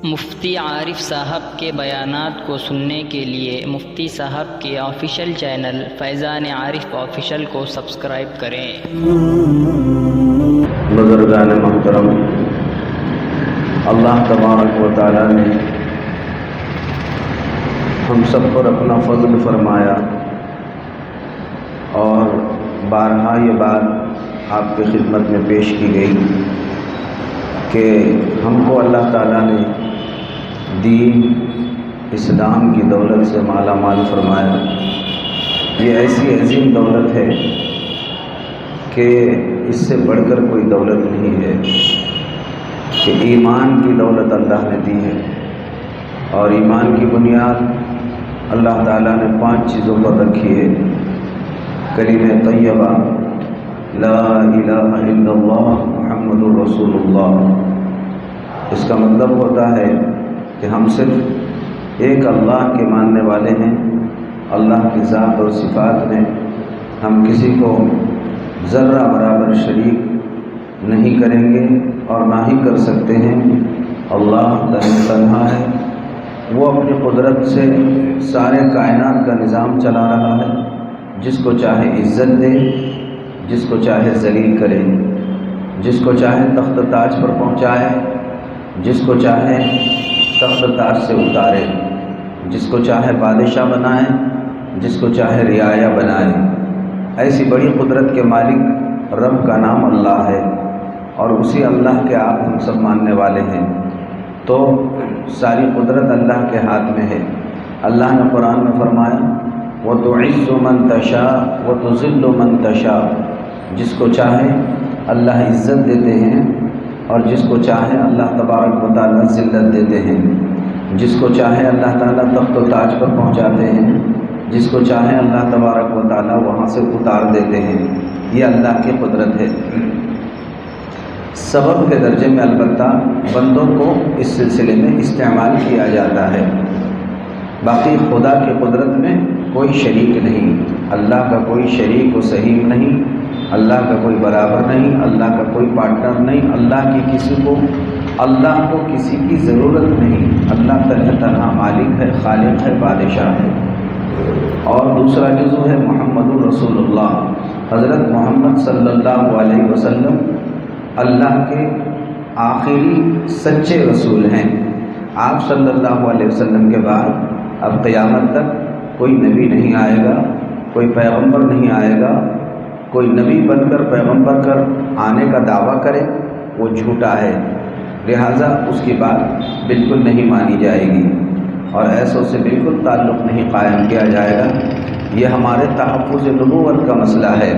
مفتی عارف صاحب کے بیانات کو سننے کے لیے مفتی صاحب کے آفیشیل چینل فیضان عارف آفیشیل کو سبسکرائب کریں۔ بزرگان محترم، اللہ تبارک و تعالیٰ نے ہم سب پر اپنا فضل فرمایا اور بارہا یہ بات آپ کی خدمت میں پیش کی گئی کہ ہم کو اللہ تعالیٰ نے دین اسلام کی دولت سے مالا مال فرمایا۔ یہ ایسی عظیم دولت ہے کہ اس سے بڑھ کر کوئی دولت نہیں ہے کہ ایمان کی دولت اللہ نے دی ہے، اور ایمان کی بنیاد اللہ تعالیٰ نے 5 چیزوں پر رکھی ہے۔ کلمہ طیبہ، لا الہ الا اللہ محمد رسول اللہ۔ اس کا مطلب ہوتا ہے کہ ہم صرف ایک اللہ کے ماننے والے ہیں۔ اللہ کی ذات اور صفات میں ہم کسی کو ذرہ برابر شریک نہیں کریں گے اور نہ ہی کر سکتے ہیں۔ اللہ تنہا ہے، وہ اپنی قدرت سے سارے کائنات کا نظام چلا رہا ہے، جس کو چاہے عزت دے، جس کو چاہے ذلیل کرے، جس کو چاہے تخت تاج پر پہنچائے، جس کو چاہے تخت تاج سے اتارے، جس کو چاہے بادشاہ بنائے، جس کو چاہے رعایا بنائے۔ ایسی بڑی قدرت کے مالک رب کا نام اللہ ہے، اور اسی اللہ کے آپ ہم سب ماننے والے ہیں۔ تو ساری قدرت اللہ کے ہاتھ میں ہے۔ اللہ نے قرآن میں فرمایا وَتُعِزُّ مَن تَشَاءُ وَتُذِلُّ مَن تَشَاءُ۔ جس کو چاہے اللہ عزت دیتے ہیں، اور جس کو چاہے اللہ تبارک و تعالیٰ ذلت دیتے ہیں۔ جس کو چاہے اللہ تعالیٰ تخت و تاج پر پہنچاتے ہیں، جس کو چاہے اللہ تبارک و تعالیٰ وہاں سے اتار دیتے ہیں۔ یہ اللہ کی قدرت ہے۔ سبب کے درجے میں البتہ بندوں کو اس سلسلے میں استعمال کیا جاتا ہے، باقی خدا کی قدرت میں کوئی شریک نہیں۔ اللہ کا کوئی شریک و صحیح نہیں، اللہ کا کوئی برابر نہیں، اللہ کا کوئی پارٹنر نہیں، اللہ کو کسی کی ضرورت نہیں۔ اللہ تنہا مالک ہے، خالق ہے، بادشاہ ہے۔ اور دوسرا جزو ہے محمد الرسول اللہ۔ حضرت محمد صلی اللہ علیہ وسلم اللہ کے آخری سچے رسول ہیں۔ آپ صلی اللہ علیہ وسلم کے بعد اب قیامت تک کوئی نبی نہیں آئے گا، کوئی پیغمبر نہیں آئے گا۔ کوئی نبی بن کر پیغمبر کر آنے کا دعویٰ کرے وہ جھوٹا ہے، لہٰذا اس کی بات بالکل نہیں مانی جائے گی، اور ایسوں سے بالکل تعلق نہیں قائم کیا جائے گا۔ یہ ہمارے تحفظ نبوت کا مسئلہ ہے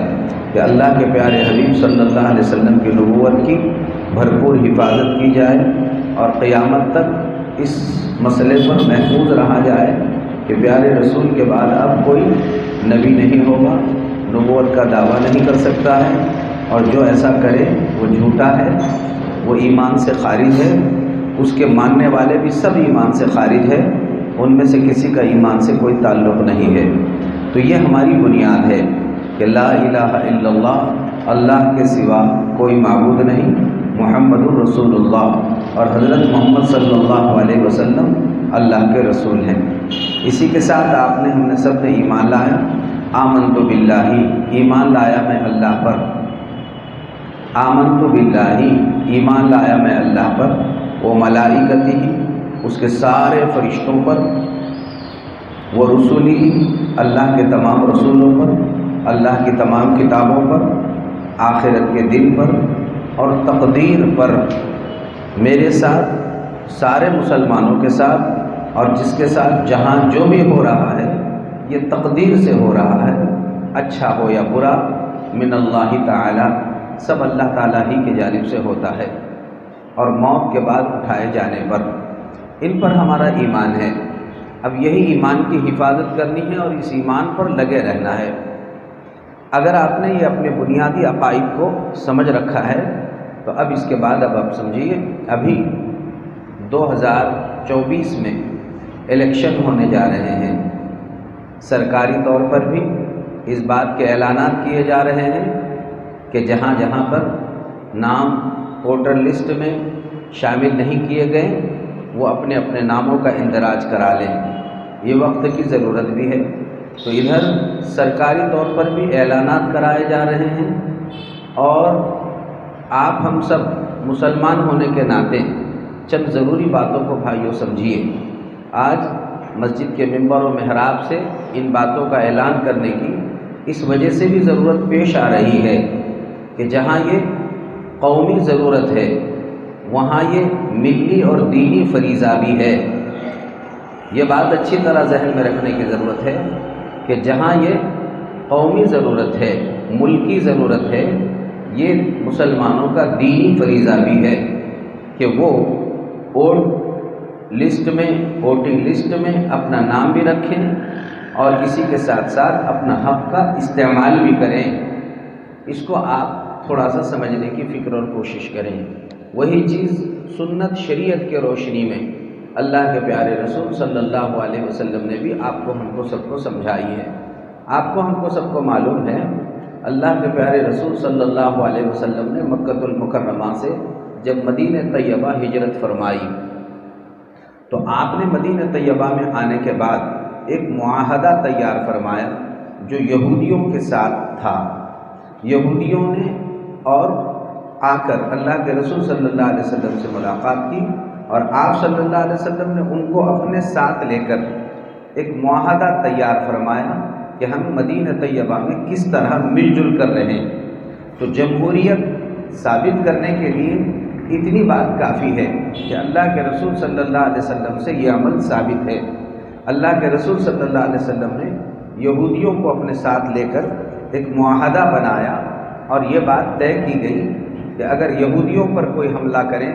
کہ اللہ کے پیارے حبیب صلی اللہ علیہ وسلم کی نبوت کی بھرپور حفاظت کی جائے، اور قیامت تک اس مسئلے پر محفوظ رہا جائے کہ پیارے رسول کے بعد اب کوئی نبی نہیں ہوگا، نبوت کا دعویٰ نہیں کر سکتا ہے، اور جو ایسا کرے وہ جھوٹا ہے، وہ ایمان سے خارج ہے۔ اس کے ماننے والے بھی سب ایمان سے خارج ہے، ان میں سے کسی کا ایمان سے کوئی تعلق نہیں ہے۔ تو یہ ہماری بنیاد ہے کہ لا الہ الا اللہ، اللہ کے سوا کوئی معبود نہیں، محمد الرسول اللہ، اور حضرت محمد صلی اللہ علیہ وسلم اللہ کے رسول ہیں۔ اسی کے ساتھ ہم نے سب نے ایمان لایا۔ آمنت باللہ، ایمان لایا میں اللہ پر۔ آمنت باللہ، ایمان لایا میں اللہ پر، وہ ملائکتہ، اس کے سارے فرشتوں پر، وہ رسولی، اللہ کے تمام رسولوں پر، اللہ کی تمام کتابوں پر، آخرت کے دن پر، اور تقدیر پر، میرے ساتھ، سارے مسلمانوں کے ساتھ، اور جس کے ساتھ جہاں جو بھی ہو رہا ہے یہ تقدیر سے ہو رہا ہے، اچھا ہو یا برا، من اللہ تعالی، سب اللہ تعالیٰ ہی کی جانب سے ہوتا ہے۔ اور موت کے بعد اٹھائے جانے پر، ان پر ہمارا ایمان ہے۔ اب یہی ایمان کی حفاظت کرنی ہے اور اس ایمان پر لگے رہنا ہے۔ اگر آپ نے یہ اپنے بنیادی عقائد کو سمجھ رکھا ہے تو اب اس کے بعد آپ سمجھیے، ابھی 2024 میں الیکشن ہونے جا رہے ہیں۔ سرکاری طور پر بھی اس بات کے اعلانات کیے جا رہے ہیں کہ جہاں جہاں پر نام ووٹر لسٹ میں شامل نہیں کیے گئے وہ اپنے اپنے ناموں کا اندراج کرا لیں، یہ وقت کی ضرورت بھی ہے۔ تو ادھر سرکاری طور پر بھی اعلانات کرائے جا رہے ہیں، اور آپ ہم سب مسلمان ہونے کے ناطے چند ضروری باتوں کو بھائیوں سمجھیے۔ آج مسجد کے ممبر و محراب سے ان باتوں کا اعلان کرنے کی اس وجہ سے بھی ضرورت پیش آ رہی ہے کہ جہاں یہ قومی ضرورت ہے وہاں یہ ملی اور دینی فریضہ بھی ہے۔ یہ بات اچھی طرح ذہن میں رکھنے کی ضرورت ہے کہ جہاں یہ قومی ضرورت ہے، ملکی ضرورت ہے، یہ مسلمانوں کا دینی فریضہ بھی ہے کہ وہ ووٹ لسٹ میں، ووٹنگ لسٹ میں اپنا نام بھی رکھیں اور اسی کے ساتھ ساتھ اپنا حق کا استعمال بھی کریں۔ اس کو آپ تھوڑا سا سمجھنے کی فکر اور کوشش کریں۔ وہی چیز سنت شریعت کے روشنی میں اللہ کے پیارے رسول صلی اللہ علیہ وسلم نے بھی آپ کو، ہم کو، سب کو سمجھائی ہے۔ آپ کو، ہم کو، سب کو معلوم ہے اللہ کے پیارے رسول صلی اللہ علیہ وسلم نے مکۃ المکرمہ سے جب مدینہ طیبہ ہجرت فرمائی تو آپ نے مدینہ طیبہ میں آنے کے بعد ایک معاہدہ تیار فرمایا جو یہودیوں کے ساتھ تھا۔ یہودیوں نے اور آ کر اللہ کے رسول صلی اللہ علیہ وسلم سے ملاقات کی، اور آپ صلی اللہ علیہ وسلم نے ان کو اپنے ساتھ لے کر ایک معاہدہ تیار فرمایا کہ ہم مدینہ طیبہ میں کس طرح مل جل کر رہیں۔ تو جمہوریت ثابت کرنے کے لیے اتنی بات کافی ہے کہ اللہ کے رسول صلی اللہ علیہ وسلم سے یہ عمل ثابت ہے۔ اللہ کے رسول صلی اللہ علیہ وسلم نے یہودیوں کو اپنے ساتھ لے کر ایک معاہدہ بنایا، اور یہ بات طے کی گئی کہ اگر یہودیوں پر کوئی حملہ کرے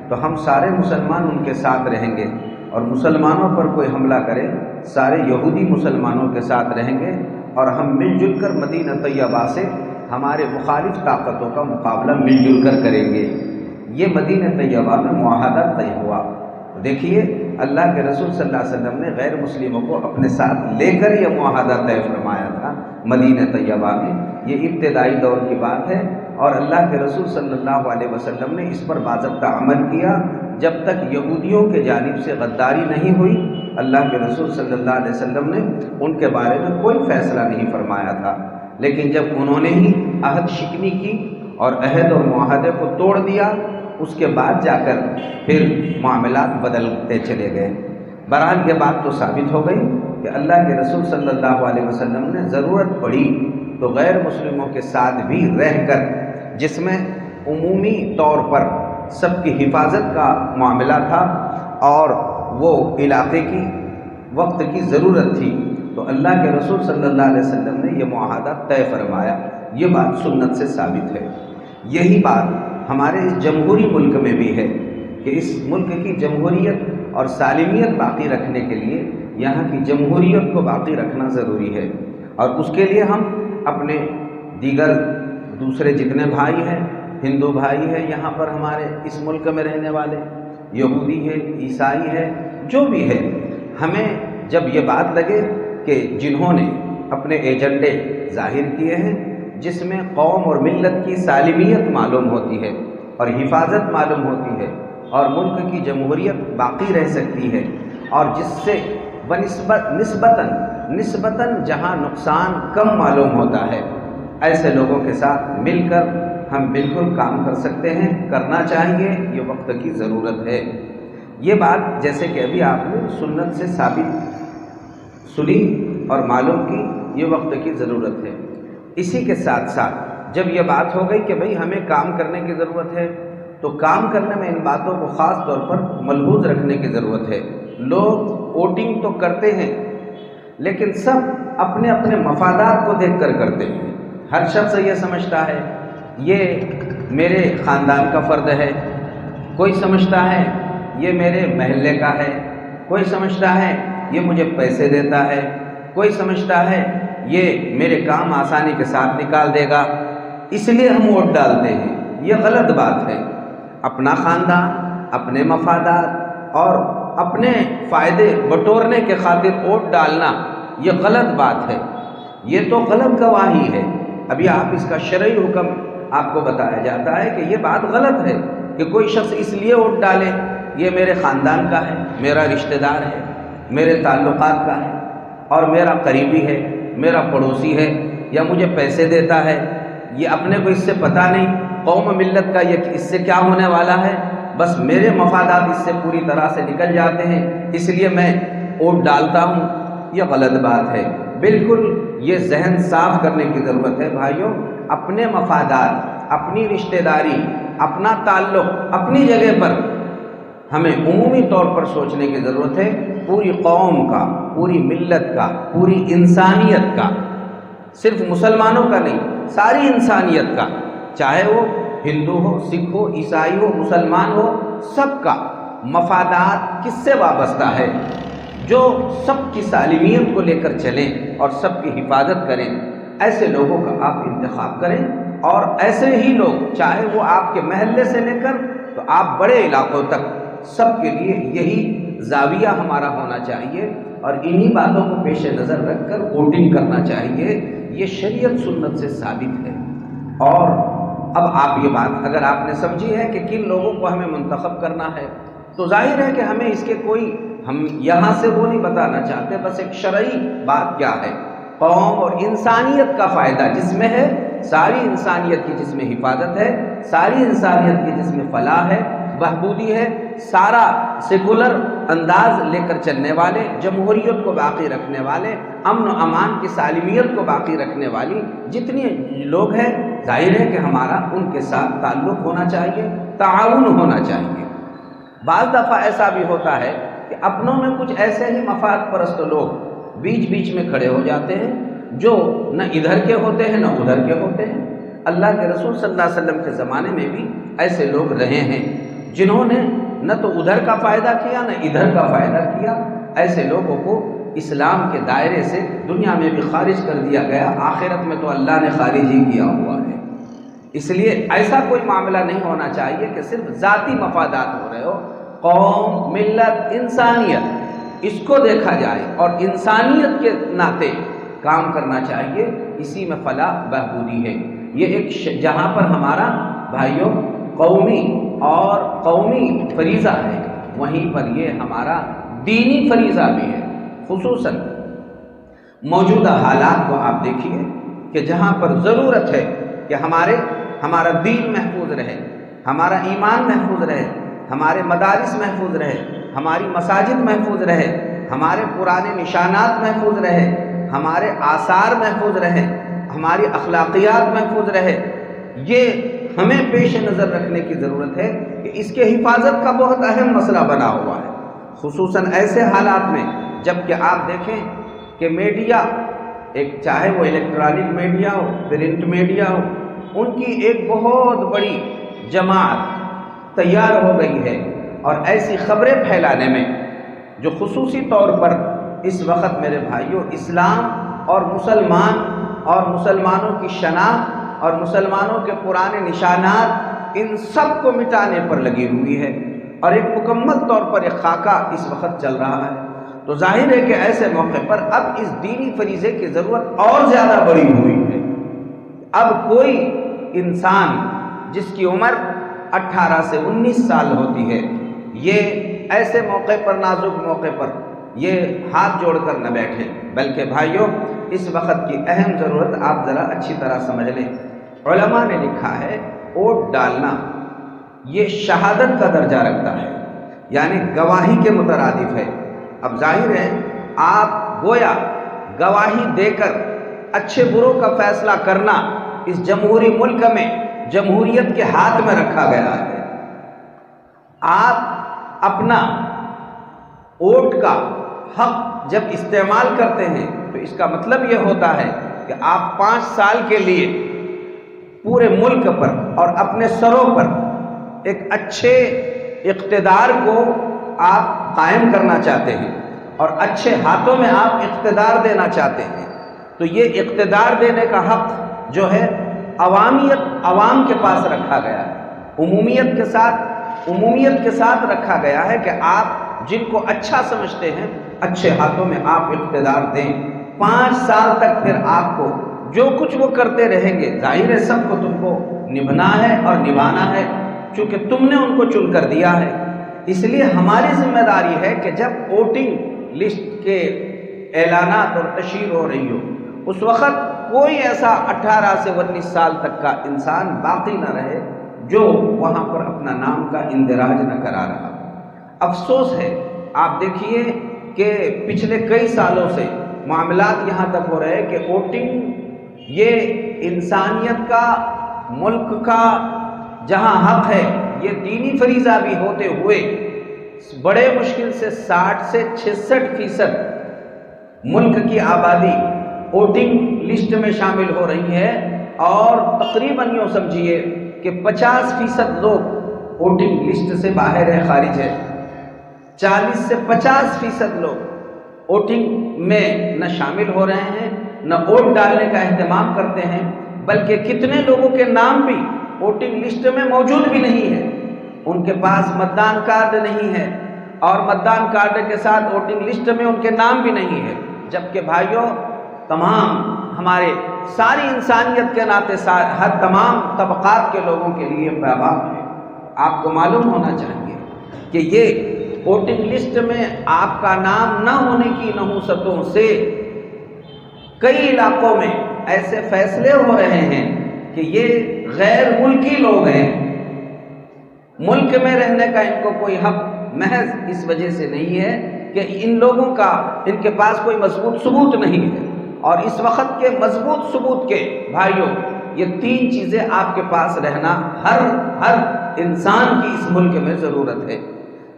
تو ہم سارے مسلمان ان کے ساتھ رہیں گے، اور مسلمانوں پر کوئی حملہ کرے سارے یہودی مسلمانوں کے ساتھ رہیں گے، اور ہم مل جل کر مدینہ طیبہ سے ہمارے مخالف طاقتوں کا مقابلہ مل جل کر کریں گے۔ یہ مدینہ طیبہ میں معاہدہ طے ہوا۔ دیکھیے اللہ کے رسول صلی اللہ علیہ وسلم نے غیر مسلموں کو اپنے ساتھ لے کر یہ معاہدہ طے فرمایا تھا مدینہ طیبہ میں۔ یہ ابتدائی دور کی بات ہے، اور اللہ کے رسول صلی اللہ علیہ وسلم نے اس پر باضابطہ عمل کیا جب تک یہودیوں کے جانب سے غداری نہیں ہوئی۔ اللہ کے رسول صلی اللہ علیہ وسلم نے ان کے بارے میں کوئی فیصلہ نہیں فرمایا تھا، لیکن جب انہوں نے ہی عہد شکنی کی اور عہد اور معاہدے کو توڑ دیا، اس کے بعد جا کر پھر معاملات بدلتے چلے گئے۔ بہرحال یہ بات تو ثابت ہو گئی کہ اللہ کے رسول صلی اللہ علیہ وسلم نے ضرورت پڑی تو غیر مسلموں کے ساتھ بھی رہ کر، جس میں عمومی طور پر سب کی حفاظت کا معاملہ تھا اور وہ علاقے کی وقت کی ضرورت تھی، تو اللہ کے رسول صلی اللہ علیہ وسلم نے یہ معاہدہ طے فرمایا۔ یہ بات سنت سے ثابت ہے۔ یہی بات ہمارے اس جمہوری ملک میں بھی ہے کہ اس ملک کی جمہوریت اور سالمیت باقی رکھنے کے لیے یہاں کی جمہوریت کو باقی رکھنا ضروری ہے، اور اس کے لیے ہم اپنے دیگر دوسرے جتنے بھائی ہیں، ہندو بھائی ہیں یہاں پر ہمارے اس ملک میں رہنے والے، یہودی ہے، عیسائی ہے، جو بھی ہے، ہمیں جب یہ بات لگے کہ جنہوں نے اپنے ایجنڈے ظاہر کیے ہیں جس میں قوم اور ملت کی سالمیت معلوم ہوتی ہے اور حفاظت معلوم ہوتی ہے اور ملک کی جمہوریت باقی رہ سکتی ہے، اور جس سے نسبتاً جہاں نقصان کم معلوم ہوتا ہے، ایسے لوگوں کے ساتھ مل کر ہم بالکل کام کر سکتے ہیں، کرنا چاہیے، یہ وقت کی ضرورت ہے۔ یہ بات جیسے کہ ابھی آپ نے سنت سے ثابت سنی اور معلوم کی، یہ وقت کی ضرورت ہے۔ اسی کے ساتھ ساتھ جب یہ بات ہو گئی کہ بھئی ہمیں کام کرنے کی ضرورت ہے، تو کام کرنے میں ان باتوں کو خاص طور پر ملحوظ رکھنے کی ضرورت ہے۔ لوگ ووٹنگ تو کرتے ہیں لیکن سب اپنے اپنے مفادات کو دیکھ کر کرتے ہیں۔ ہر شخص یہ سمجھتا ہے یہ میرے خاندان کا فرد ہے، کوئی سمجھتا ہے یہ میرے محلے کا ہے، کوئی سمجھتا ہے یہ مجھے پیسے دیتا ہے، کوئی سمجھتا ہے یہ میرے کام آسانی کے ساتھ نکال دے گا، اس لیے ہم ووٹ ڈالتے ہیں۔ یہ غلط بات ہے۔ اپنا خاندان، اپنے مفادات اور اپنے فائدے بٹورنے کے خاطر ووٹ ڈالنا یہ غلط بات ہے، یہ تو غلط گواہی ہے۔ ابھی آپ اس کا شرعی حکم آپ کو بتایا جاتا ہے کہ یہ بات غلط ہے کہ کوئی شخص اس لیے ووٹ ڈالے یہ میرے خاندان کا ہے، میرا رشتہ دار ہے، میرے تعلقات کا ہے اور میرا قریبی ہے، میرا پڑوسی ہے، یا مجھے پیسے دیتا ہے، یہ اپنے کو اس سے پتہ نہیں قوم ملت کا یہ اس سے کیا ہونے والا ہے، بس میرے مفادات اس سے پوری طرح سے نکل جاتے ہیں اس لیے میں ووٹ ڈالتا ہوں، یہ غلط بات ہے۔ بالکل یہ ذہن صاف کرنے کی ضرورت ہے بھائیوں، اپنے مفادات، اپنی رشتہ داری، اپنا تعلق اپنی جگہ پر ہمیں عمومی طور پر سوچنے کی ضرورت ہے، پوری قوم کا، پوری ملت کا، پوری انسانیت کا، صرف مسلمانوں کا نہیں، ساری انسانیت کا، چاہے وہ ہندو ہو، سکھ ہو، عیسائی ہو، مسلمان ہو، سب کا مفادات کس سے وابستہ ہے؟ جو سب کی سالمیت کو لے کر چلیں اور سب کی حفاظت کریں، ایسے لوگوں کا آپ انتخاب کریں، اور ایسے ہی لوگ، چاہے وہ آپ کے محلے سے لے کر تو آپ بڑے علاقوں تک، سب کے لیے یہی زاویہ ہمارا ہونا چاہیے اور انہی باتوں کو پیش نظر رکھ کر ووٹنگ کرنا چاہیے۔ یہ شریعت سنت سے ثابت ہے۔ اور اب آپ یہ بات اگر آپ نے سمجھی ہے کہ کن لوگوں کو ہمیں منتخب کرنا ہے، تو ظاہر ہے کہ ہمیں اس کے کوئی، ہم یہاں سے وہ نہیں بتانا چاہتے، بس ایک شرعی بات کیا ہے، قوم اور انسانیت کا فائدہ جس میں ہے، ساری انسانیت کی جس میں حفاظت ہے، ساری انسانیت کی جس میں فلاح ہے، بہبودی ہے، سارا سیکولر انداز لے کر چلنے والے، جمہوریت کو باقی رکھنے والے، امن و امان کی سالمیت کو باقی رکھنے والی جتنی لوگ ہیں، ظاہر ہے کہ ہمارا ان کے ساتھ تعلق ہونا چاہیے، تعاون ہونا چاہیے۔ بعض دفعہ ایسا بھی ہوتا ہے کہ اپنوں میں کچھ ایسے ہی مفاد پرست لوگ بیچ بیچ میں کھڑے ہو جاتے ہیں جو نہ ادھر کے ہوتے ہیں نہ ادھر کے ہوتے ہیں۔ اللہ کے رسول صلی اللہ علیہ وسلم کے زمانے میں بھی ایسے لوگ رہے ہیں جنہوں نے نہ تو ادھر کا فائدہ کیا نہ ادھر کا فائدہ کیا۔ ایسے لوگوں کو اسلام کے دائرے سے دنیا میں بھی خارج کر دیا گیا، آخرت میں تو اللہ نے خارج ہی کیا ہوا ہے۔ اس لیے ایسا کوئی معاملہ نہیں ہونا چاہیے کہ صرف ذاتی مفادات ہو رہے ہو، قوم، ملت، انسانیت، اس کو دیکھا جائے اور انسانیت کے ناطے کام کرنا چاہیے، اسی میں فلاح بہبودی ہے۔ یہ ایک جہاں پر ہمارا بھائیوں قومی اور قومی فریضہ ہے، وہیں پر یہ ہمارا دینی فریضہ بھی ہے۔ خصوصاً موجودہ حالات کو آپ دیکھیے کہ جہاں پر ضرورت ہے کہ ہمارا دین محفوظ رہے، ہمارا ایمان محفوظ رہے، ہمارے مدارس محفوظ رہے، ہماری مساجد محفوظ رہے، ہمارے پرانے نشانات محفوظ رہے، ہمارے آثار محفوظ رہے، ہماری اخلاقیات محفوظ رہے، یہ ہمیں پیش نظر رکھنے کی ضرورت ہے کہ اس کے حفاظت کا بہت اہم مسئلہ بنا ہوا ہے۔ خصوصاً ایسے حالات میں جب کہ آپ دیکھیں کہ میڈیا، ایک چاہے وہ الیکٹرانک میڈیا ہو، پرنٹ میڈیا ہو، ان کی ایک بہت بڑی جماعت تیار ہو گئی ہے، اور ایسی خبریں پھیلانے میں جو خصوصی طور پر اس وقت میرے بھائیوں اسلام اور مسلمان اور مسلمانوں کی شناخت اور مسلمانوں کے پرانے نشانات، ان سب کو مٹانے پر لگی ہوئی ہے، اور ایک مکمل طور پر ایک خاکہ اس وقت چل رہا ہے۔ تو ظاہر ہے کہ ایسے موقع پر اب اس دینی فریضے کی ضرورت اور زیادہ بڑی ہوئی ہے۔ اب کوئی انسان جس کی عمر 18 سے 19 سال ہوتی ہے، یہ ایسے موقع پر، نازک موقع پر یہ ہاتھ جوڑ کر نہ بیٹھے، بلکہ بھائیوں اس وقت کی اہم ضرورت آپ ذرا اچھی طرح سمجھ لیں۔ علماء نے لکھا ہے ووٹ ڈالنا یہ شہادت کا درجہ رکھتا ہے، یعنی گواہی کے مترادف ہے۔ اب ظاہر ہے آپ گویا گواہی دے کر اچھے بروں کا فیصلہ کرنا اس جمہوری ملک میں جمہوریت کے ہاتھ میں رکھا گیا ہے۔ آپ اپنا ووٹ کا حق جب استعمال کرتے ہیں تو اس کا مطلب یہ ہوتا ہے کہ آپ 5 سال کے لیے پورے ملک پر اور اپنے سروں پر ایک اچھے اقتدار کو آپ قائم کرنا چاہتے ہیں، اور اچھے ہاتھوں میں آپ اقتدار دینا چاہتے ہیں۔ تو یہ اقتدار دینے کا حق جو ہے عوام کے پاس رکھا گیا ہے، عمومیت کے ساتھ رکھا گیا ہے کہ آپ جن کو اچھا سمجھتے ہیں اچھے ہاتھوں میں آپ اقتدار دیں۔ 5 سال تک پھر آپ کو جو کچھ وہ کرتے رہیں گے، ظاہر ہے سب کو تم کو نبھنا ہے اور نبھانا ہے، چونکہ تم نے ان کو چن کر دیا ہے۔ اس لیے ہماری ذمہ داری ہے کہ جب ووٹنگ لسٹ کے اعلانات اور تشہیر ہو رہی ہو، اس وقت کوئی ایسا 18 سے 19 سال تک کا انسان باقی نہ رہے جو وہاں پر اپنا نام کا اندراج نہ کرا رہا۔ افسوس ہے، آپ دیکھیے کہ پچھلے کئی سالوں سے معاملات یہاں تک ہو رہے ہیں کہ ووٹنگ یہ انسانیت کا، ملک کا جہاں حق ہے، یہ دینی فریضہ بھی ہوتے ہوئے بڑے مشکل سے 60 سے 66% ملک کی آبادی ووٹنگ لسٹ میں شامل ہو رہی ہے، اور تقریباً یوں سمجھیے کہ 50% لوگ ووٹنگ لسٹ سے باہر ہے، خارج ہے۔ 40 سے 50% لوگ ووٹنگ میں نہ شامل ہو رہے ہیں، نہ ووٹ ڈالنے کا اہتمام کرتے ہیں، بلکہ کتنے لوگوں کے نام بھی ووٹنگ لسٹ میں موجود بھی نہیں ہے، ان کے پاس متدان کارڈ نہیں ہے، اور متدان کارڈ کے ساتھ ووٹنگ لسٹ میں ان کے نام بھی نہیں ہے۔ جبکہ بھائیوں، تمام ہمارے ساری انسانیت کے ناطے ہر تمام طبقات کے لوگوں کے لیے پیغام ہے۔ آپ کو معلوم ہونا چاہیے کہ یہ ووٹنگ لسٹ میں آپ کا نام نہ ہونے کی نحوستوں سے کئی علاقوں میں ایسے فیصلے ہو رہے ہیں کہ یہ غیر ملکی لوگ ہیں، ملک میں رہنے کا ان کو کوئی حق محض اس وجہ سے نہیں ہے کہ ان لوگوں کا ان کے پاس کوئی مضبوط ثبوت نہیں ہے۔ اور اس وقت کے مضبوط ثبوت کے بھائیوں، یہ 3 چیزیں آپ کے پاس رہنا ہر انسان کی اس ملک میں ضرورت ہے۔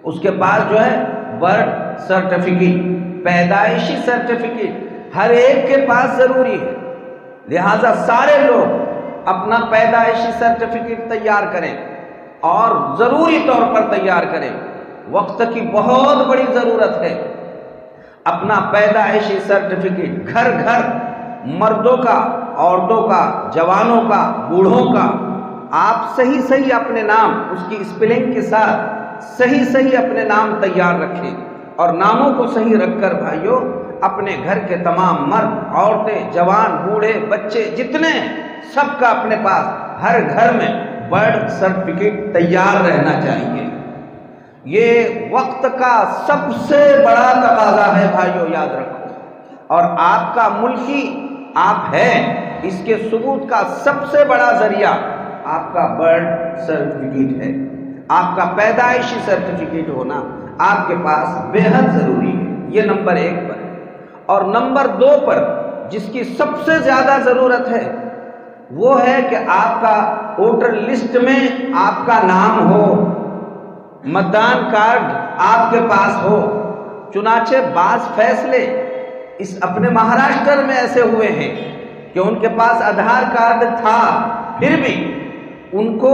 اس کے پاس جو ہے برتھ سرٹیفکیٹ، پیدائشی سرٹیفکیٹ ہر ایک کے پاس ضروری ہے، لہٰذا سارے لوگ اپنا پیدائشی سرٹیفکیٹ تیار کریں، اور ضروری طور پر تیار کریں، وقت کی بہت بڑی ضرورت ہے۔ اپنا پیدائشی سرٹیفکیٹ گھر گھر، مردوں کا، عورتوں کا، جوانوں کا، بوڑھوں کا، آپ صحیح اپنے نام اس کی اسپیلنگ کے ساتھ صحیح اپنے نام تیار رکھیں، اور ناموں کو صحیح رکھ کر بھائیوں اپنے گھر کے تمام مرد، عورتیں، جوان، بوڑھے، بچے جتنے، سب کا اپنے پاس ہر گھر میں برتھ سرٹیفکیٹ تیار رہنا چاہیے۔ یہ وقت کا سب سے بڑا تقاضا ہے بھائیوں، یاد رکھو، اور آپ کا ملکی آپ ہیں، اس کے ثبوت کا سب سے بڑا ذریعہ آپ کا برتھ سرٹیفکیٹ ہے۔ آپ کا پیدائشی سرٹیفکیٹ ہونا آپ کے پاس بے حد ضروری ہے، یہ نمبر 1 پر ہے۔ اور نمبر 2 پر جس کی سب سے زیادہ ضرورت ہے وہ ہے کہ آپ کا ووٹر لسٹ میں آپ کا نام ہو، متدان کارڈ آپ کے پاس ہو۔ چنانچہ بعض فیصلے اس اپنے مہاراشٹر میں ایسے ہوئے ہیں کہ ان کے پاس آدھار کارڈ تھا، پھر بھی ان کو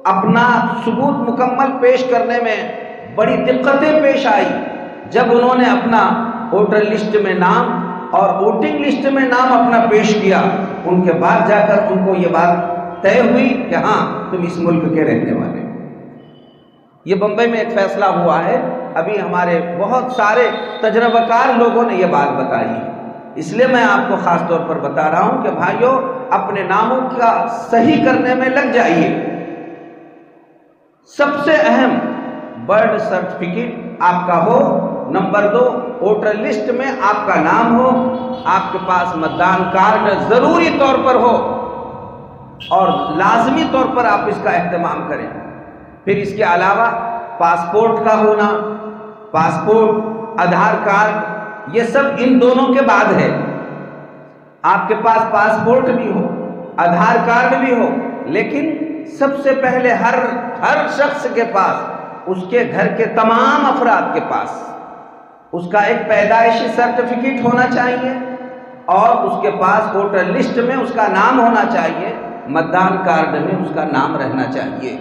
اپنا ثبوت مکمل پیش کرنے میں بڑی دقتیں پیش آئی۔ جب انہوں نے اپنا ووٹر لسٹ میں نام اور ووٹنگ لسٹ میں نام اپنا پیش کیا، ان کے بعد جا کر ان کو یہ بات طے ہوئی کہ ہاں تم اس ملک کے رہنے والے۔ یہ بمبئی میں ایک فیصلہ ہوا ہے، ابھی ہمارے بہت سارے تجربہ کار لوگوں نے یہ بات بتائی ہے، اس لیے میں آپ کو خاص طور پر بتا رہا ہوں کہ بھائیوں اپنے ناموں کا صحیح کرنے میں لگ جائیے۔ سب سے اہم برتھ سرٹیفکیٹ آپ کا ہو، نمبر 2 ووٹر لسٹ میں آپ کا نام ہو، آپ کے پاس متدان کارڈ ضروری طور پر ہو، اور لازمی طور پر آپ اس کا اہتمام کریں۔ پھر اس کے علاوہ پاسپورٹ کا ہونا، پاسپورٹ، آدھار کارڈ، یہ سب ان دونوں کے بعد ہے۔ آپ کے پاس پاسپورٹ بھی ہو، آدھار کارڈ بھی ہو، لیکن سب سے پہلے ہر شخص کے پاس، اس کے گھر کے تمام افراد کے پاس اس کا ایک پیدائشی سرٹیفکیٹ ہونا چاہیے، اور اس کے پاس ووٹر لسٹ میں اس کا نام ہونا چاہیے، متدان کارڈ میں اس کا نام رہنا چاہیے۔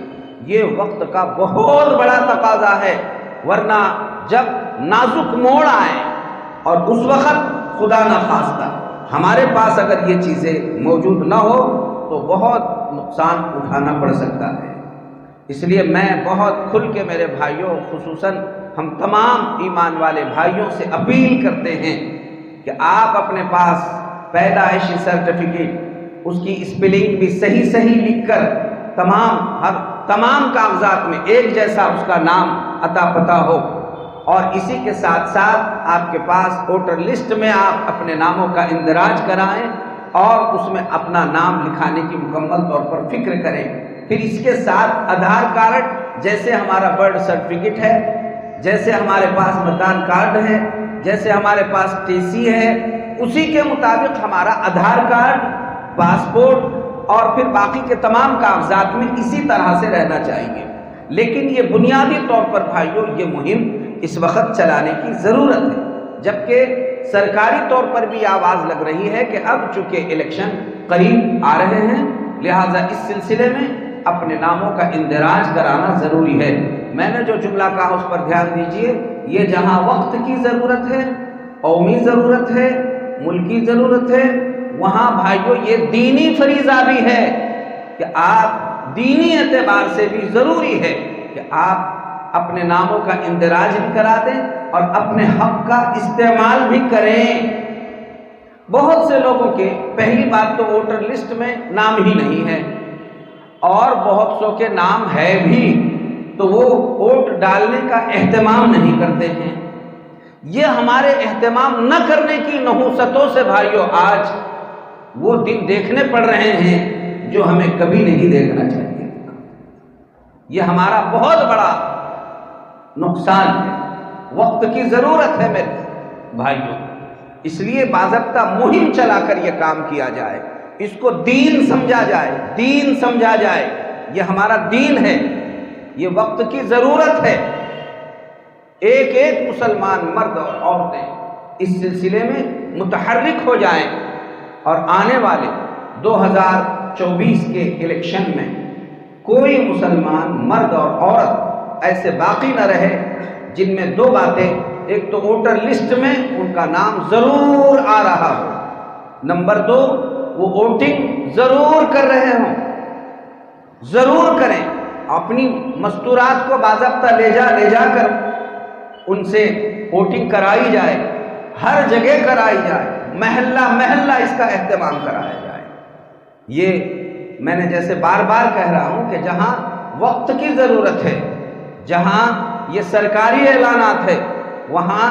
یہ وقت کا بہت بڑا تقاضا ہے، ورنہ جب نازک موڑ آئے اور اس وقت خدا نخواستہ ہمارے پاس اگر یہ چیزیں موجود نہ ہو تو بہت نقصان اٹھانا پڑ سکتا ہے۔ اس لیے میں بہت کھل کے میرے بھائیوں، خصوصاً ہم تمام ایمان والے بھائیوں سے اپیل کرتے ہیں کہ آپ اپنے پاس پیدائشی سرٹیفکیٹ اس کی اسپیلنگ بھی صحیح لکھ کر تمام کاغذات میں ایک جیسا اس کا نام عطا پتہ ہو، اور اسی کے ساتھ ساتھ آپ کے پاس ووٹر لسٹ میں آپ اپنے ناموں کا اندراج کرائیں اور اس میں اپنا نام لکھانے کی مکمل طور پر فکر کریں۔ پھر اس کے ساتھ آدھار کارڈ، جیسے ہمارا برتھ سرٹیفکیٹ ہے، جیسے ہمارے پاس متدان کارڈ ہے، جیسے ہمارے پاس ٹی سی ہے، اسی کے مطابق ہمارا آدھار کارڈ، پاسپورٹ اور پھر باقی کے تمام کاغذات میں اسی طرح سے رہنا چاہیے۔ لیکن یہ بنیادی طور پر بھائیوں یہ مہم اس وقت چلانے کی ضرورت ہے، جبکہ سرکاری طور پر بھی آواز لگ رہی ہے کہ اب چونکہ الیکشن قریب آ رہے ہیں، لہٰذا اس سلسلے میں اپنے ناموں کا اندراج کرانا ضروری ہے۔ میں نے جو جملہ کہا اس پر دھیان دیجئے، یہ جہاں وقت کی ضرورت ہے، قومی ضرورت ہے، ملکی ضرورت ہے، وہاں بھائیوں یہ دینی فریضہ بھی ہے کہ آپ دینی اعتبار سے بھی ضروری ہے کہ آپ اپنے ناموں کا اندراج بھی کرا دیں اور اپنے حق کا استعمال بھی کریں۔ بہت سے لوگوں کے پہلی بات تو ووٹر لسٹ میں نام ہی نہیں ہے، اور بہت سو کے نام ہے بھی تو وہ ووٹ ڈالنے کا اہتمام نہیں کرتے ہیں۔ یہ ہمارے اہتمام نہ کرنے کی نحوستوں سے بھائیوں آج وہ دن دیکھنے پڑ رہے ہیں جو ہمیں کبھی نہیں دیکھنا چاہیے۔ یہ ہمارا بہت بڑا نقصان ہے۔ وقت کی ضرورت ہے میرے بھائیوں، اس لیے باضابطہ مہم چلا کر یہ کام کیا جائے، اس کو دین سمجھا جائے، یہ ہمارا دین ہے، یہ وقت کی ضرورت ہے۔ ایک ایک مسلمان مرد اور عورتیں اس سلسلے میں متحرک ہو جائیں اور آنے والے 2024 کے الیکشن میں کوئی مسلمان مرد اور عورت ایسے باقی نہ رہے جن میں دو باتیں، ایک تو ووٹر لسٹ میں ان کا نام ضرور آ رہا ہو، نمبر دو وہ ووٹنگ ضرور کر رہے ہوں۔ ضرور کریں، اپنی مستورات کو باضابطہ لے جا کر ان سے ووٹنگ کرائی جائے، ہر جگہ کرائی جائے، محلہ اس کا اہتمام کرایا جائے۔ یہ میں نے جیسے بار بار کہہ رہا ہوں کہ جہاں وقت کی ضرورت ہے، جہاں یہ سرکاری اعلانات ہے، وہاں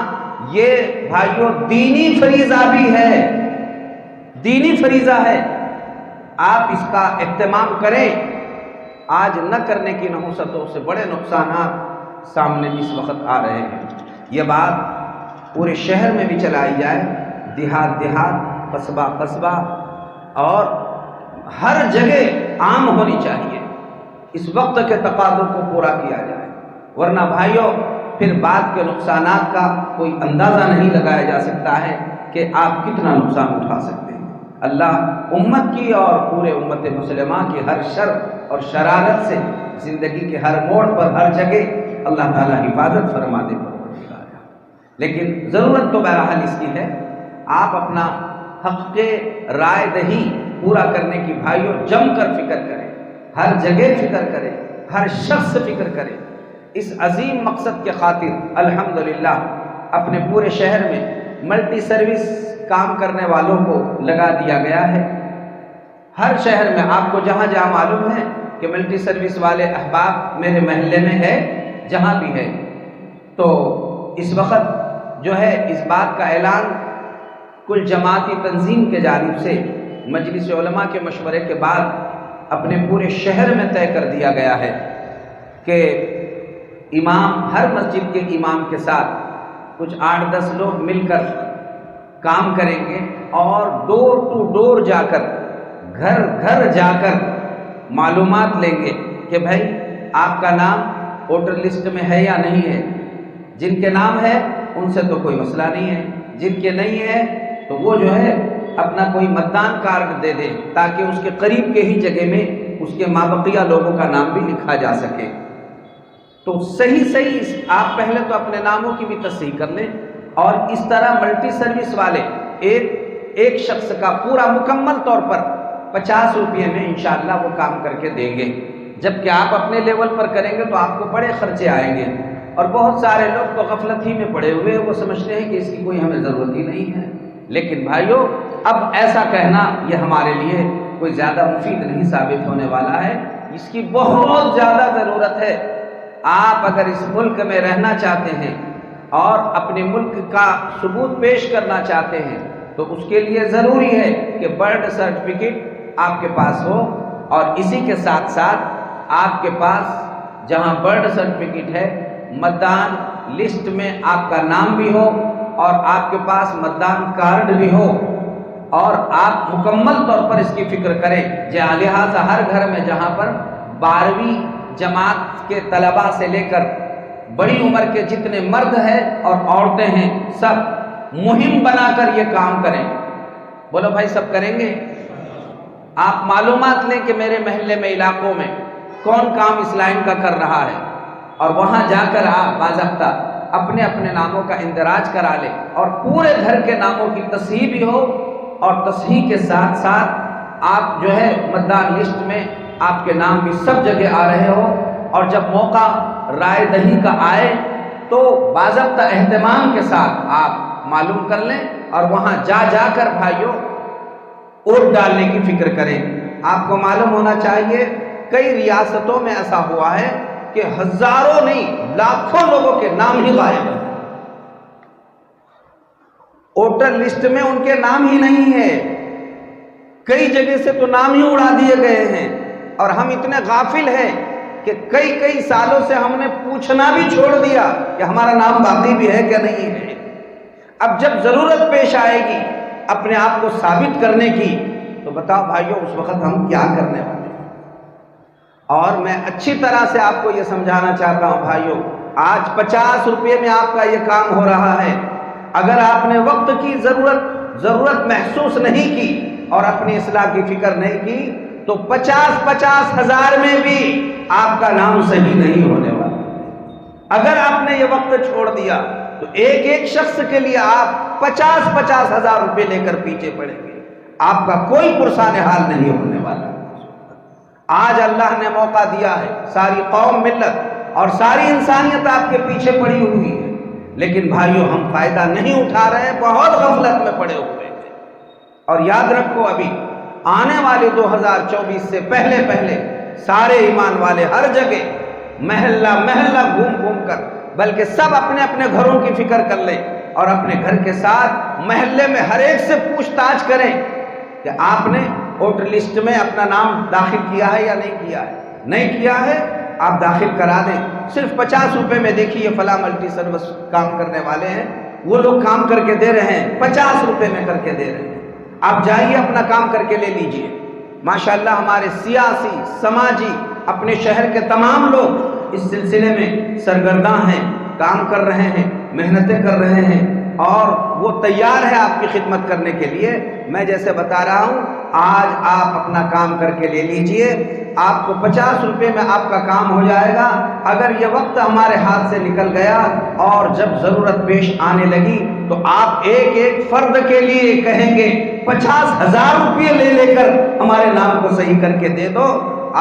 یہ بھائیوں دینی فریضہ بھی ہے، دینی فریضہ ہے، آپ اس کا اہتمام کریں۔ آج نہ کرنے کی نحوستوں سے بڑے نقصانات سامنے اس وقت آ رہے ہیں۔ یہ بات پورے شہر میں بھی چلائی جائے، دیہات قصبہ اور ہر جگہ عام ہونی چاہیے، اس وقت کے تقاضوں کو پورا کیا جائے، ورنہ بھائیوں پھر بعد کے نقصانات کا کوئی اندازہ نہیں لگایا جا سکتا ہے کہ آپ کتنا نقصان اٹھا سکتے ہیں۔ اللہ امت کی اور پورے امت مسلمہ کی ہر شر اور شرارت سے زندگی کے ہر موڑ پر ہر جگہ اللہ تعالیٰ حفاظت فرما دے۔ لیکن ضرورت تو بہرحال اس کی ہے، آپ اپنا حق رائے دہی پورا کرنے کی بھائیوں جم کر فکر کریں، ہر جگہ فکر کریں، ہر شخص فکر کرے۔ اس عظیم مقصد کے خاطر الحمدللہ اپنے پورے شہر میں ملٹی سروس کام کرنے والوں کو لگا دیا گیا ہے۔ ہر شہر میں آپ کو جہاں معلوم ہے کہ ملٹی سروس والے احباب میرے محلے میں ہے، جہاں بھی ہے، تو اس وقت جو ہے اس بات کا اعلان کل جماعتی تنظیم کے جانب سے مجلس علماء کے مشورے کے بعد اپنے پورے شہر میں طے کر دیا گیا ہے کہ امام ہر مسجد کے امام کے ساتھ کچھ 8-10 لوگ مل کر کام کریں گے اور ڈور ٹو ڈور جا کر گھر جا کر معلومات لیں گے کہ بھائی آپ کا نام ووٹر لسٹ میں ہے یا نہیں ہے۔ جن کے نام ہے ان سے تو کوئی مسئلہ نہیں ہے، جن کے نہیں ہے تو وہ جو ہے اپنا کوئی متدان کارڈ دے دیں تاکہ اس کے قریب کے ہی جگہ میں اس کے مابقیہ لوگوں کا نام بھی لکھا جا سکے۔ تو صحیح آپ پہلے تو اپنے ناموں کی بھی تصحیح کر لیں، اور اس طرح ملٹی سروس والے ایک شخص کا پورا مکمل طور پر 50 روپے میں انشاءاللہ وہ کام کر کے دیں گے، جبکہ آپ اپنے لیول پر کریں گے تو آپ کو بڑے خرچے آئیں گے، اور بہت سارے لوگ تو غفلت ہی میں پڑے ہوئے، وہ سمجھتے ہیں کہ اس کی کوئی ہمیں ضرورت ہی نہیں ہے۔ لیکن بھائیوں اب ایسا کہنا یہ ہمارے لیے کوئی زیادہ مفید نہیں ثابت ہونے والا ہے، اس کی بہت زیادہ ضرورت ہے۔ آپ اگر اس ملک میں رہنا چاہتے ہیں اور اپنے ملک کا ثبوت پیش کرنا چاہتے ہیں تو اس کے لیے ضروری ہے کہ برتھ سرٹیفکیٹ آپ کے پاس ہو، اور اسی کے ساتھ ساتھ آپ کے پاس جہاں برتھ سرٹیفکیٹ ہے متدان لسٹ میں آپ کا نام بھی ہو، اور آپ کے پاس متدان کارڈ بھی ہو، اور آپ مکمل طور پر اس کی فکر کریں۔ لہٰذا ہر گھر میں جہاں پر 12ویں جماعت کے طلباء سے لے کر بڑی عمر کے جتنے مرد ہیں اور عورتیں ہیں، سب مہم بنا کر یہ کام کریں۔ بولو بھائی، سب کریں گے؟ آپ معلومات لیں کہ میرے محلے میں، علاقوں میں کون کام اس لائن کا کر رہا ہے، اور وہاں جا کر آپ باضابطہ اپنے اپنے ناموں کا اندراج کرا لیں، اور پورے گھر کے ناموں کی تصحیح بھی ہو، اور تصحیح کے ساتھ ساتھ آپ جو ہے متدان لسٹ میں آپ کے نام بھی سب جگہ آ رہے ہو، اور جب موقع رائے دہی کا آئے تو باضابطہ اہتمام کے ساتھ آپ معلوم کر لیں، اور وہاں جا جا کر بھائیوں ووٹ ڈالنے کی فکر کریں۔ آپ کو معلوم ہونا چاہیے کئی ریاستوں میں ایسا ہوا ہے کہ ہزاروں نہیں لاکھوں لوگوں کے نام ہی غائب ہیں، ووٹر لسٹ میں ان کے نام ہی نہیں ہے، کئی جگہ سے تو نام ہی اڑا دیے گئے ہیں، اور ہم اتنے غافل ہیں کہ کئی سالوں سے ہم نے پوچھنا بھی چھوڑ دیا کہ ہمارا نام باقی بھی ہے کیا نہیں ہے۔ اب جب ضرورت پیش آئے گی اپنے آپ کو ثابت کرنے کی تو بتاؤ بھائیوں اس وقت ہم کیا کرنے والے ہیں؟ اور میں اچھی طرح سے آپ کو یہ سمجھانا چاہتا ہوں بھائیوں، آج 50 روپے میں آپ کا یہ کام ہو رہا ہے۔ اگر آپ نے وقت کی ضرورت محسوس نہیں کی اور اپنی اصلاح کی فکر نہیں کی تو 50 ہزار میں بھی آپ کا نام صحیح نہیں ہونے والا۔ اگر آپ نے یہ وقت چھوڑ دیا تو ایک شخص کے لیے آپ 50 ہزار روپے لے کر پیچھے پڑیں گے، آپ کا کوئی پرسان حال نہیں ہونے والا۔ آج اللہ نے موقع دیا ہے، ساری قوم، ملت اور ساری انسانیت آپ کے پیچھے پڑی ہوئی ہے، لیکن بھائیوں ہم فائدہ نہیں اٹھا رہے ہیں، بہت غفلت میں پڑے ہوئے ہیں۔ اور یاد رکھو ابھی آنے والے 2024 سے پہلے سارے ایمان والے ہر جگہ محلہ محلہ گھوم کر، بلکہ سب اپنے اپنے گھروں کی فکر کر لیں، اور اپنے گھر کے ساتھ محلے میں ہر ایک سے پوچھ تاچھ کریں کہ آپ نے ووٹر لسٹ میں اپنا نام داخل کیا ہے یا نہیں کیا ہے۔ نہیں کیا ہے آپ داخل کرا دیں، صرف 50 روپے میں دیکھیے فلاں ملٹی سروس کام کرنے والے ہیں، وہ لوگ کام کر کے دے رہے ہیں، 50 روپے میں کر کے دے رہے ہیں، آپ جائیے اپنا کام کر کے لے لیجئے۔ ماشاءاللہ ہمارے سیاسی، سماجی، اپنے شہر کے تمام لوگ اس سلسلے میں سرگرداں ہیں، کام کر رہے ہیں، محنتیں کر رہے ہیں، اور وہ تیار ہے آپ کی خدمت کرنے کے لیے۔ میں جیسے بتا رہا ہوں، آج آپ اپنا کام کر کے لے لیجئے، آپ کو 50 روپے میں آپ کا کام ہو جائے گا۔ اگر یہ وقت ہمارے ہاتھ سے نکل گیا اور جب ضرورت پیش آنے لگی تو آپ ایک فرد کے لیے کہیں گے 50 ہزار روپے لے کر ہمارے نام کو صحیح کر کے دے دو،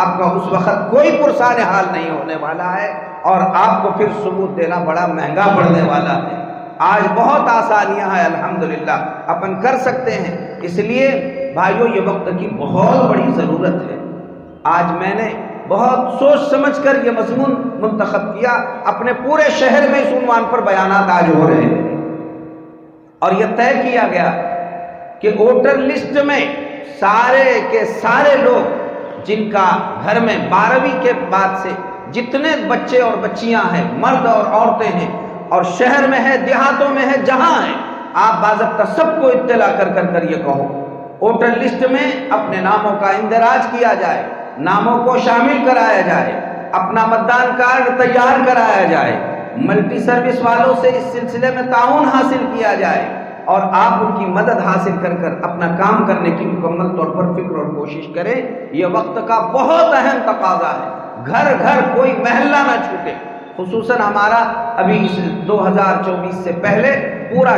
آپ کا اس وقت کوئی پرسان حال نہیں ہونے والا ہے، اور آپ کو پھر ثبوت دینا بڑا مہنگا پڑنے والا ہے۔ آج بہت آسانیاں ہیں، الحمدللہ اپن کر سکتے ہیں، اس لیے بھائیوں یہ وقت کی بہت بڑی ضرورت ہے۔ آج میں نے بہت سوچ سمجھ کر یہ مضمون منتخب کیا، اپنے پورے شہر میں اس عنوان پر بیانات آج ہو رہے ہیں، اور یہ طے کیا گیا کہ ووٹر لسٹ میں سارے کے سارے لوگ جن کا گھر میں 12ویں کے بعد سے جتنے بچے اور بچیاں ہیں، مرد اور عورتیں ہیں، اور شہر میں ہے، دیہاتوں میں ہے، جہاں ہیں، آپ باضابطہ سب کو اطلاع کر یہ کہو ووٹر لسٹ میں اپنے ناموں کا اندراج کیا جائے، ناموں کو شامل کرایا جائے، اپنا متدان کارڈ تیار کرایا جائے، ملٹی سروس والوں سے اس سلسلے میں تعاون حاصل کیا جائے، اور آپ ان کی مدد حاصل کر اپنا کام کرنے کی مکمل طور پر فکر اور کوشش کریں۔ یہ وقت کا بہت اہم تقاضا ہے، گھر گھر کوئی محلہ نہ چھوٹے۔ خصوصاً ہمارا ابھی 2024 سے پہلے پورا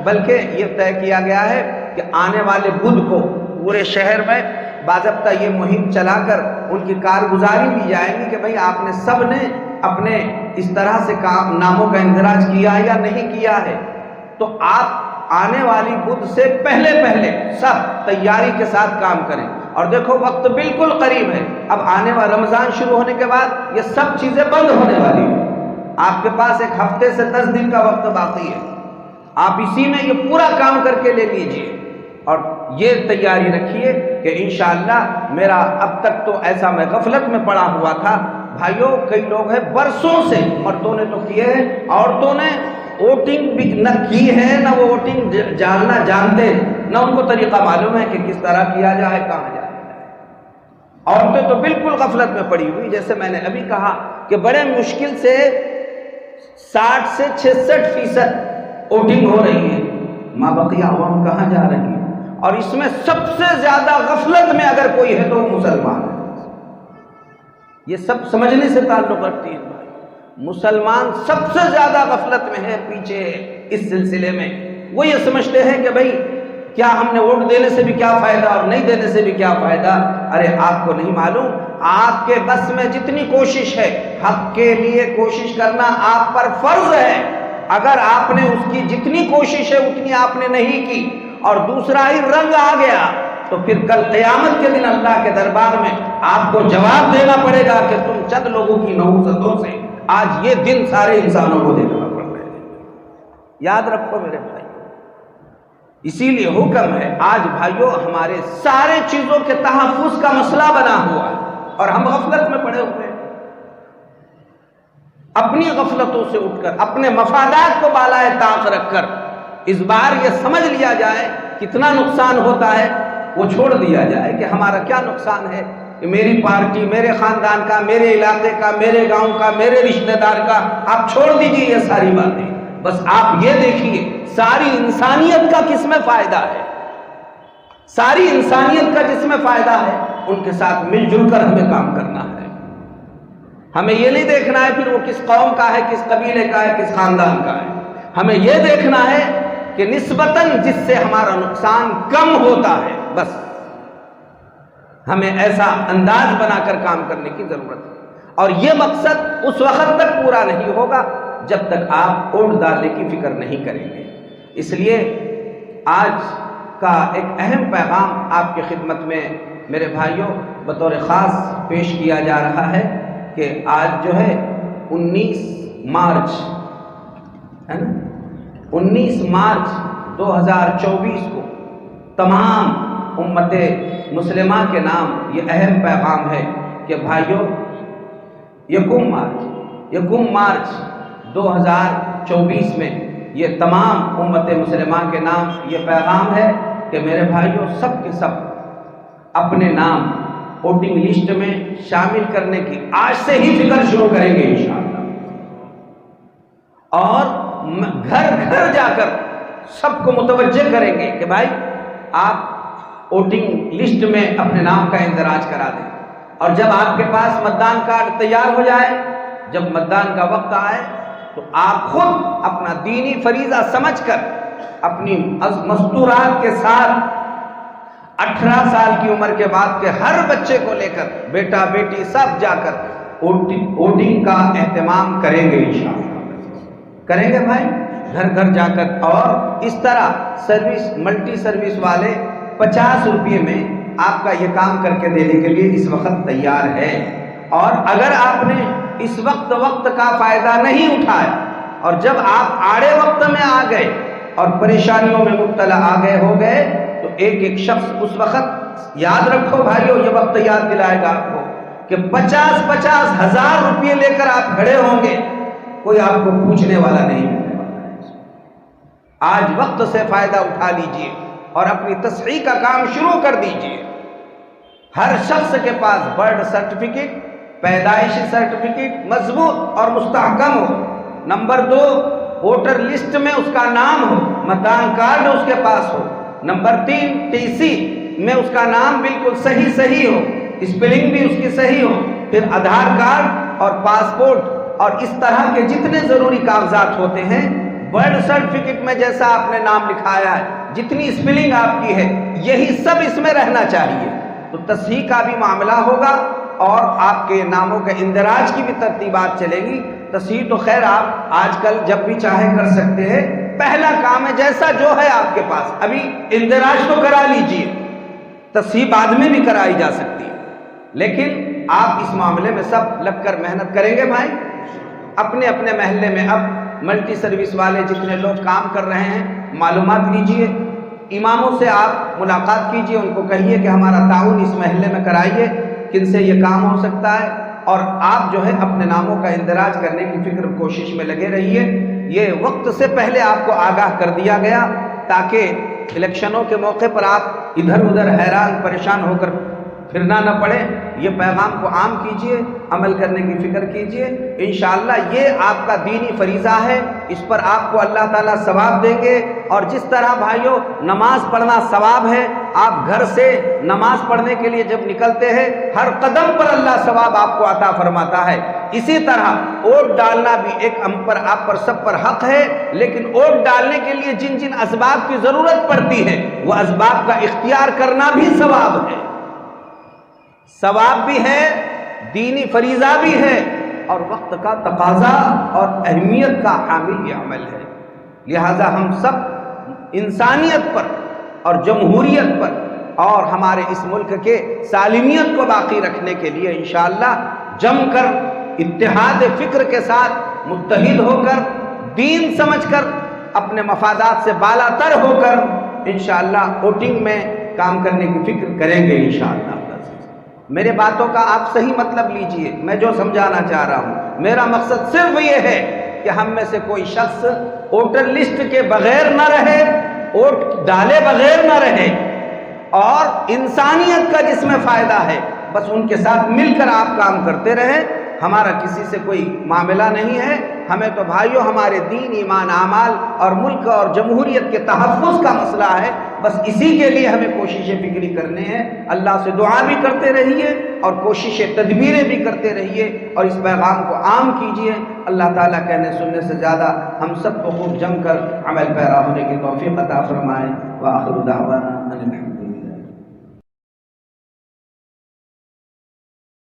بلکہ یہ طے کیا گیا ہے کہ آنے والے بدھ کو پورے شہر میں باضابطہ یہ مہم چلا کر ان کی کارگزاری بھی جائے گی کہ بھئی آپ نے سب نے اپنے اس طرح سے ناموں کا اندراج کیا ہے یا نہیں کیا ہے، تو آپ آنے والی بدھ سے پہلے سب تیاری کے ساتھ کام کریں۔ اور دیکھو وقت بالکل قریب ہے، اب آنے والا رمضان شروع ہونے کے بعد یہ سب چیزیں بند ہونے والی ہیں۔ آپ کے پاس ایک ہفتے سے 10 دن کا وقت باقی ہے، آپ اسی میں یہ پورا کام کر کے لے لیجئے اور یہ تیاری رکھیے کہ انشاءاللہ میرا اب تک تو ایسا میں غفلت میں پڑا ہوا تھا۔ بھائیوں کئی لوگ ہیں برسوں سے، مردوں نے تو کیے ہیں، عورتوں نے ووٹنگ بھی نہ کی ہے، نہ وہ ووٹنگ جاننا جانتے، نہ ان کو طریقہ معلوم ہے کہ کس طرح کیا جائے، کہاں جائے۔ عورتیں تو بالکل غفلت میں پڑی ہوئی، جیسے میں نے ابھی کہا کہ بڑے مشکل سے 60 سے 66% ووٹنگ ہو رہی ہے، ماں بقیہ عوام کہاں جا رہی ہے؟ اور اس میں سب سے زیادہ غفلت میں اگر کوئی ہے تو وہ مسلمان ہے۔ یہ سب سمجھنے سے تعلق رکھتی ہے بھائی، مسلمان سب سے زیادہ غفلت میں ہے، پیچھے ہے اس سلسلے میں۔ وہ یہ سمجھتے ہیں کہ بھائی کیا ہم نے ووٹ دینے سے بھی کیا فائدہ اور نہیں دینے سے بھی کیا فائدہ۔ ارے آپ کو نہیں معلوم، آپ کے بس میں جتنی کوشش ہے حق کے لیے کوشش کرنا آپ پر فرض ہے۔ اگر آپ نے اس کی جتنی کوشش ہے اتنی آپ نے نہیں کی اور دوسرا ہی رنگ آ گیا تو پھر کل قیامت کے دن اللہ کے دربار میں آپ کو جواب دینا پڑے گا کہ تم چند لوگوں کی نحوستوں سے آج یہ دن سارے انسانوں کو دیکھنا پڑ رہے ہیں۔ یاد رکھو میرے بھائی، اسی لیے حکم ہے آج بھائیوں ہمارے سارے چیزوں کے تحفظ کا مسئلہ بنا ہوا ہے اور ہم غفلت میں پڑے ہوئے ہیں۔ اپنی غفلتوں سے اٹھ کر اپنے مفادات کو بالائے طاق رکھ کر اس بار یہ سمجھ لیا جائے کتنا نقصان ہوتا ہے، وہ چھوڑ دیا جائے کہ ہمارا کیا نقصان ہے کہ میری پارٹی، میرے خاندان کا، میرے علاقے کا، میرے گاؤں کا، میرے رشتہ دار کا، آپ چھوڑ دیجئے یہ ساری باتیں۔ بس آپ یہ دیکھیے ساری انسانیت کا کس میں فائدہ ہے، ساری انسانیت کا جس میں فائدہ ہے ان کے ساتھ مل جل کر ہمیں کام کرنا ہے۔ ہمیں یہ نہیں دیکھنا ہے پھر وہ کس قوم کا ہے، کس قبیلے کا ہے، کس خاندان کا ہے۔ ہمیں یہ دیکھنا ہے کہ نسبتاً جس سے ہمارا نقصان کم ہوتا ہے، بس ہمیں ایسا انداز بنا کر کام کرنے کی ضرورت ہے۔ اور یہ مقصد اس وقت تک پورا نہیں ہوگا جب تک آپ ووٹ ڈالنے کی فکر نہیں کریں گے۔ اس لیے آج کا ایک اہم پیغام آپ کی خدمت میں میرے بھائیوں بطور خاص پیش کیا جا رہا ہے کہ آج جو ہے 19 مارچ ہے نا، 19 مارچ 2024 کو تمام امت مسلمہ کے نام یہ اہم پیغام ہے کہ بھائیوں یکم مارچ 2024 میں یہ تمام امت مسلمہ کے نام یہ پیغام ہے کہ میرے بھائیوں سب کے سب اپنے نام ووٹنگ لسٹ میں شامل کرنے کی آج سے ہی فکر شروع کریں گے انشاءاللہ، اور گھر گھر جا کر سب کو متوجہ کریں گے کہ بھائی آپ ووٹنگ لسٹ میں اپنے نام کا اندراج کرا دیں۔ اور جب آپ کے پاس متدان کارڈ تیار ہو جائے، جب متدان کا وقت آئے تو آپ خود اپنا دینی فریضہ سمجھ کر اپنی مستورات کے ساتھ 18 سال کی عمر کے بعد کے ہر بچے کو لے کر بیٹا بیٹی سب جا کر ووٹنگ کا اہتمام کریں گے انشاءاللہ، کریں گے بھائی گھر گھر جا کر۔ اور اس طرح سروس ملٹی سروس والے 50 روپے میں آپ کا یہ کام کر کے دینے کے لیے اس وقت تیار ہے۔ اور اگر آپ نے اس وقت کا فائدہ نہیں اٹھایا اور جب آپ آڑے وقت میں آ گئے اور پریشانیوں میں مبتلا ہو گئے تو ایک شخص اس وقت یاد رکھو بھائیو، یہ وقت یاد دلائے گا آپ کو کہ 50 ہزار روپے لے کر آپ کھڑے ہوں گے، کوئی آپ کو پوچھنے والا نہیں ملنے والا ہے۔ آج وقت سے فائدہ اٹھا لیجئے اور اپنی تصحیح کا کام شروع کر دیجئے۔ ہر شخص کے پاس برتھ سرٹیفکیٹ، پیدائشی سرٹیفکیٹ مضبوط اور مستحکم ہو۔ نمبر 2، ووٹر لسٹ میں اس کا نام ہو، متدان کارڈ اس کے پاس ہو۔ نمبر 3، ٹی سی میں اس کا نام بالکل صحیح ہو، اسپیلنگ بھی اس کی صحیح ہو۔ پھر آدھار کارڈ اور پاسپورٹ اور اس طرح کے جتنے ضروری کاغذات ہوتے ہیں، برتھ سرٹیفکیٹ میں جیسا آپ نے نام لکھایا ہے، جتنی اسپیلنگ آپ کی ہے، یہی سب اس میں رہنا چاہیے۔ تو تصحیح کا بھی معاملہ ہوگا اور آپ کے ناموں کے اندراج کی بھی ترتیبات چلے گی۔ تصحیح تو خیر آپ آج کل جب بھی چاہے کر سکتے ہیں، پہلا کام ہے جیسا جو ہے آپ کے پاس، ابھی اندراج تو کرا لیجئے، تصحیح بعد میں بھی کرائی جا سکتی ہے، لیکن آپ اس معاملے میں سب لگ کر محنت کریں گے بھائی؟ اپنے اپنے محلے میں اب ملٹی سروس والے جتنے لوگ کام کر رہے ہیں معلومات لیجئے، اماموں سے آپ ملاقات کیجئے، ان کو کہیے کہ ہمارا تعاون اس محلے میں کرائیے، کن سے یہ کام ہو سکتا ہے، اور آپ جو ہے اپنے ناموں کا اندراج کرنے کی فکر کوشش میں لگے رہیے۔ یہ وقت سے پہلے آپ کو آگاہ کر دیا گیا تاکہ الیکشنوں کے موقع پر آپ ادھر ادھر حیران پریشان ہو کر پھرنا نہ پڑے۔ یہ پیغام کو عام کیجئے، عمل کرنے کی فکر کیجئے، انشاءاللہ یہ آپ کا دینی فریضہ ہے، اس پر آپ کو اللہ تعالیٰ ثواب دیں گے۔ اور جس طرح بھائیوں نماز پڑھنا ثواب ہے، آپ گھر سے نماز پڑھنے کے لیے جب نکلتے ہیں ہر قدم پر اللہ ثواب آپ کو عطا فرماتا ہے، اسی طرح ووٹ ڈالنا بھی ایک آپ پر سب پر حق ہے، لیکن ووٹ ڈالنے کے لیے جن جن اسباب کی ضرورت پڑتی ہے وہ اسباب کا اختیار کرنا بھی ثواب ہے، ثواب بھی ہے، دینی فریضہ بھی ہے، اور وقت کا تقاضا اور اہمیت کا حامل یہ عمل ہے۔ لہذا ہم سب انسانیت پر اور جمہوریت پر اور ہمارے اس ملک کے سالمیت کو باقی رکھنے کے لیے انشاءاللہ جم کر اتحاد فکر کے ساتھ متحد ہو کر دین سمجھ کر اپنے مفادات سے بالا تر ہو کر انشاءاللہ ووٹنگ میں کام کرنے کی فکر کریں گے انشاءاللہ۔ میرے باتوں کا آپ صحیح مطلب لیجئے، میں جو سمجھانا چاہ رہا ہوں میرا مقصد صرف یہ ہے کہ ہم میں سے کوئی شخص ووٹر لسٹ کے بغیر نہ رہے، ووٹ ڈالے بغیر نہ رہے، اور انسانیت کا جس میں فائدہ ہے بس ان کے ساتھ مل کر آپ کام کرتے رہیں۔ ہمارا کسی سے کوئی معاملہ نہیں ہے، ہمیں تو بھائیوں ہمارے دین، ایمان، اعمال اور ملک اور جمہوریت کے تحفظ کا مسئلہ ہے، بس اسی کے لیے ہمیں کوششیں فکری کرنے ہیں۔ اللہ سے دعا بھی کرتے رہیے اور کوششیں تدبیریں بھی کرتے رہیے، اور اس پیغام کو عام کیجیے۔ اللہ تعالیٰ کہنے سننے سے زیادہ ہم سب کو خوب جم کر عمل پیرا ہونے کی توفیق عطا فرمائے۔ وآخر دعوانا ان الحمد